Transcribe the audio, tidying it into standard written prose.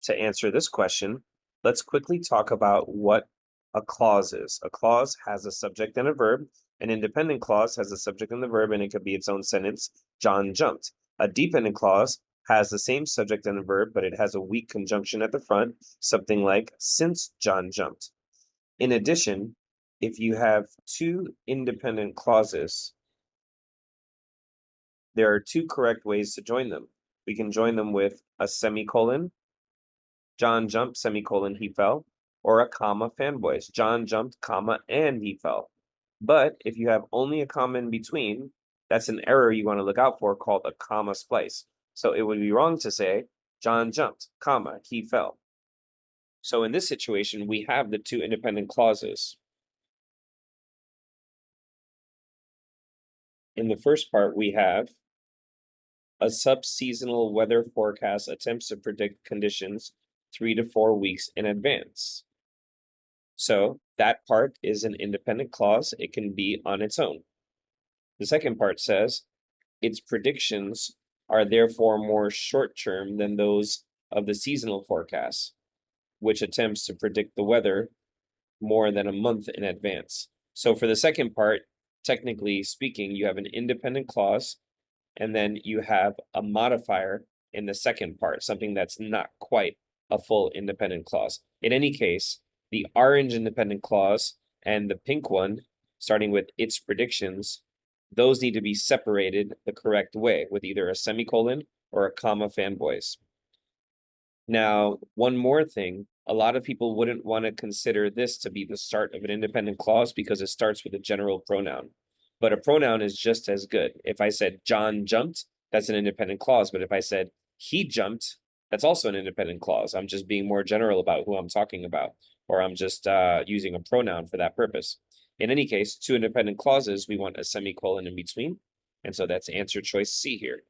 To answer this question, let's quickly talk about what a clause is. A clause has a subject and a verb. An independent clause has a subject and the verb, and it could be its own sentence. John jumped. A dependent clause has the same subject and the verb, but it has a weak conjunction at the front, something like since John jumped. In addition, if you have two independent clauses, there are two correct ways to join them. We can join them with a semicolon, John jumped, semicolon, he fell, or a comma, fanboys, John jumped, comma, and he fell. But if you have only a comma in between, that's an error you want to look out for called a comma splice. So it would be wrong to say, John jumped, comma, he fell. So in this situation, we have the two independent clauses. In the first part, we have a subseasonal weather forecast attempts to predict conditions 3 to 4 weeks in advance. So that part is an independent clause. It can be on its own. The second part says its predictions are therefore more short-term than those of the seasonal forecast, which attempts to predict the weather more than a month in advance. So for the second part, technically speaking, you have an independent clause, and then you have a modifier in the second part, something that's not quite a full independent clause. In any case, the orange independent clause and the pink one, starting with its predictions, those need to be separated the correct way with either a semicolon or a comma, fanboys. Now, one more thing, a lot of people wouldn't want to consider this to be the start of an independent clause because it starts with a general pronoun. But a pronoun is just as good. If I said John jumped, that's an independent clause. But if I said he jumped, that's also an independent clause. I'm just being more general about who I'm talking about, or I'm just using a pronoun for that purpose. In any case, two independent clauses, we want a semicolon in between. And so that's answer choice C here.